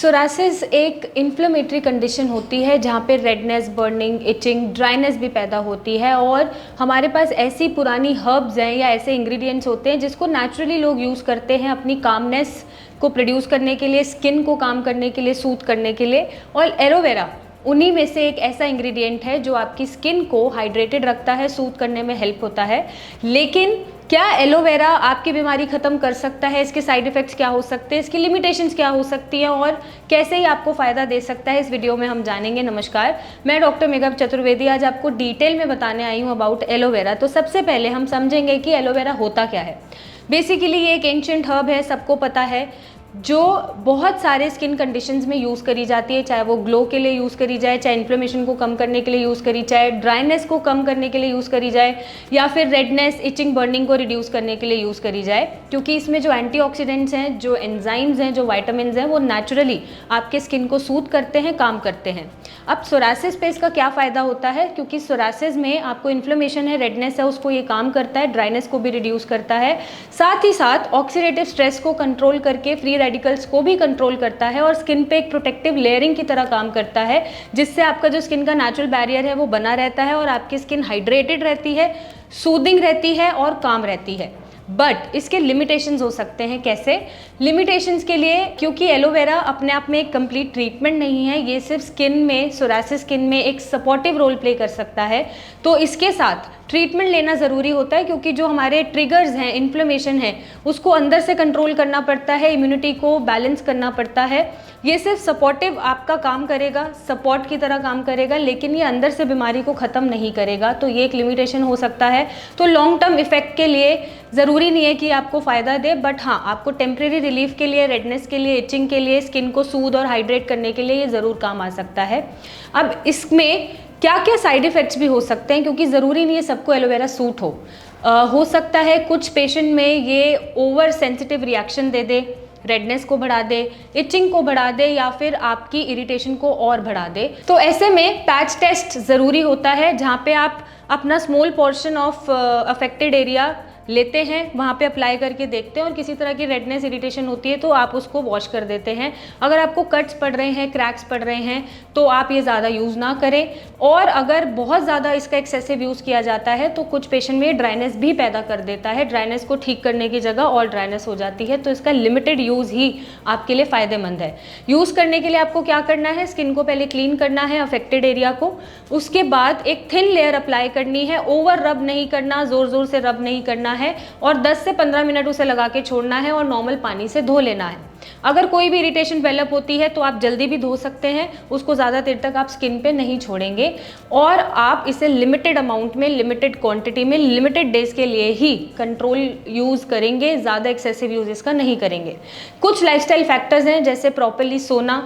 Psoriasis एक inflammatory condition होती है जहाँ पे रेडनेस, बर्निंग, इचिंग, ड्राइनेस भी पैदा होती है और हमारे पास ऐसी पुरानी हर्ब्स हैं या ऐसे इंग्रेडिएंट्स होते हैं जिसको नेचुरली लोग यूज़ करते हैं अपनी कामनेस को प्रोड्यूस करने के लिए, स्किन को काम करने के लिए, सूथ करने के लिए। और एलोवेरा उन्हीं में से एक ऐसा इंग्रेडिएंट है जो आपकी स्किन को हाइड्रेटेड रखता है, सूथ करने में हेल्प होता है। लेकिन क्या एलोवेरा आपकी बीमारी ख़त्म कर सकता है? इसके साइड इफ़ेक्ट्स क्या हो सकते हैं, इसकी लिमिटेशंस क्या हो सकती हैं और कैसे ही आपको फ़ायदा दे सकता है, इस वीडियो में हम जानेंगे। नमस्कार, मैं डॉक्टर मेघा चतुर्वेदी आज आपको डिटेल में बताने आई हूँ अबाउट एलोवेरा। तो सबसे पहले हम समझेंगे कि एलोवेरा होता क्या है। बेसिकली ये एक एंशिएंट हर्ब है, सबको पता है, जो बहुत सारे स्किन कंडीशंस में यूज़ करी जाती है, चाहे वो ग्लो के लिए यूज़ करी जाए, चाहे इन्फ्लेमेशन को कम करने के लिए यूज़ करी जाए, ड्राइनेस को कम करने के लिए यूज़ करी जाए, या फिर रेडनेस, इचिंग, बर्निंग को रिड्यूस करने के लिए यूज़ करी जाए। क्योंकि इसमें जो एंटीऑक्सीडेंट्स हैं, जो एंजाइम्स हैं, जो वाइटामिन हैं, वो नेचुरली आपके स्किन को सूथ करते हैं, काम करते हैं। अब सोरासिस पे इसका क्या फ़ायदा होता है? क्योंकि सोरासिस में आपको इन्फ्लेमेशन है, रेडनेस है, उसको ये काम करता है, ड्राइनेस को भी रिड्यूस करता है, साथ ही साथ ऑक्सीडेटिव स्ट्रेस को कंट्रोल करके फ्री रेडिकल्स को भी कंट्रोल करता है और स्किन पे एक प्रोटेक्टिव लेयरिंग की तरह काम करता है, जिससे आपका जो स्किन का नेचुरल बैरियर है वो बना रहता है और आपकी स्किन हाइड्रेटेड रहती है, सूदिंग रहती है और काम रहती है। बट इसके लिमिटेशंस हो सकते हैं। कैसे लिमिटेशंस? के लिए क्योंकि एलोवेरा अपने आप में एक कंप्लीट ट्रीटमेंट नहीं है, ये सिर्फ स्किन में, सोरासिस स्किन में एक सपोर्टिव रोल प्ले कर सकता है। तो इसके साथ ट्रीटमेंट लेना ज़रूरी होता है, क्योंकि जो हमारे ट्रिगर्स हैं, इन्फ्लेमेशन है, उसको अंदर से कंट्रोल करना पड़ता है, इम्यूनिटी को बैलेंस करना पड़ता है। ये सिर्फ सपोर्टिव आपका काम करेगा, सपोर्ट की तरह काम करेगा, लेकिन ये अंदर से बीमारी को ख़त्म नहीं करेगा। तो ये एक लिमिटेशन हो सकता है। तो लॉन्ग टर्म इफेक्ट के लिए ज़रूरी नहीं है कि आपको फ़ायदा दे, बट हाँ, आपको टेम्प्रेरी रिलीफ के लिए, रेडनेस के लिए, इचिंग के लिए, स्किन को सूद और हाइड्रेट करने के लिए ये ज़रूर काम आ सकता है। अब इसमें क्या क्या साइड इफ़ेक्ट्स भी हो सकते हैं, क्योंकि ज़रूरी नहीं है सबको एलोवेरा सूट हो सकता है कुछ पेशेंट में ये ओवर सेंसिटिव रिएक्शन दे दे, रेडनेस को बढ़ा दे, इचिंग को बढ़ा दे, या फिर आपकी इरिटेशन को और बढ़ा दे। तो ऐसे में पैच टेस्ट ज़रूरी होता है, जहाँ पे आप अपना small portion of affected area लेते हैं, वहाँ पे अप्लाई करके देखते हैं और किसी तरह की रेडनेस, इरिटेशन होती है तो आप उसको वॉश कर देते हैं। अगर आपको कट्स पड़ रहे हैं, क्रैक्स पड़ रहे हैं, तो आप ये ज़्यादा यूज़ ना करें। और अगर बहुत ज़्यादा इसका एक्सेसिव यूज़ किया जाता है तो कुछ पेशेंट में ड्राइनेस भी पैदा कर देता है, ड्राइनेस को ठीक करने की जगह और ड्राइनेस हो जाती है। तो इसका लिमिटेड यूज़ ही आपके लिए फ़ायदेमंद है। यूज़ करने के लिए आपको क्या करना है? स्किन को पहले क्लीन करना है, अफेक्टेड एरिया को, उसके बाद एक थिन लेयर अप्लाई करनी है, ओवर रब नहीं करना, ज़ोर ज़ोर से रब नहीं करना है, और 10 से 15 मिनट उसे लगा के छोड़ना है और नॉर्मल पानी से धो लेना है। अगर कोई भी इरिटेशन डेवलप होती है तो आप जल्दी भी धो सकते हैं, उसको ज़्यादा देर तक आप स्किन पे नहीं छोड़ेंगे और आप इसे लिमिटेड अमाउंट में, लिमिटेड क्वांटिटी में, लिमिटेड डेज के लिए ही कंट्रोल यूज़ करेंगे, ज़्यादा एक्सेसिव यूज़ इसका नहीं करेंगे। कुछ लाइफस्टाइल फैक्टर्स हैं, जैसे प्रॉपर्ली सोना,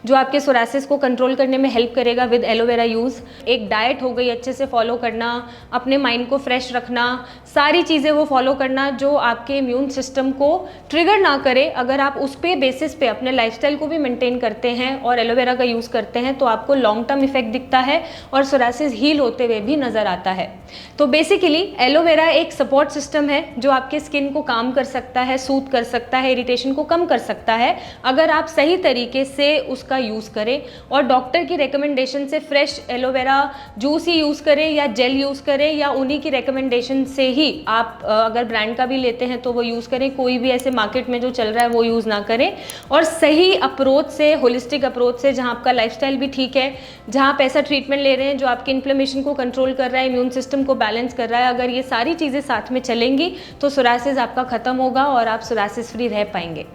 जो आपके सोरासिस को कंट्रोल करने में हेल्प करेगा विद एलोवेरा यूज़। एक डाइट हो गई, अच्छे से फॉलो करना, अपने माइंड को फ्रेश रखना, सारी चीज़ें वो फॉलो करना जो आपके इम्यून सिस्टम को ट्रिगर ना करे। अगर आप उस पे बेसिस पे अपने लाइफस्टाइल को भी मेंटेन करते हैं और एलोवेरा का यूज़ करते हैं तो आपको लॉन्ग टर्म इफेक्ट दिखता है और सोरासिस हील होते हुए भी नज़र आता है। तो बेसिकली एलोवेरा एक सपोर्ट सिस्टम है जो आपके स्किन को काम कर सकता है, सूथ कर सकता है, इरिटेशन को कम कर सकता है, अगर आप सही तरीके से उसका यूज़ करें और डॉक्टर की रिकमेंडेशन से फ्रेश एलोवेरा जूस ही यूज़ करें या जेल यूज़ करें, या उन्हीं की रिकमेंडेशन से ही आप अगर ब्रांड का भी लेते हैं तो वो यूज़ करें। कोई भी ऐसे मार्केट में जो चल रहा है वो यूज़ ना करें, और सही अप्रोच से, होलिस्टिक अप्रोच से, जहाँ आपका लाइफस्टाइल भी ठीक है, जहाँ आप ऐसा ट्रीटमेंट ले रहे हैं जो आपके इन्फ्लेमेशन को कंट्रोल कर रहा है, इम्यून सिस्टम को बैलेंस कर रहा है, अगर ये सारी चीज़ें साथ में चलेंगी तो सोरासिस आपका ख़त्म होगा और आप सोरासिस फ्री रह पाएंगे।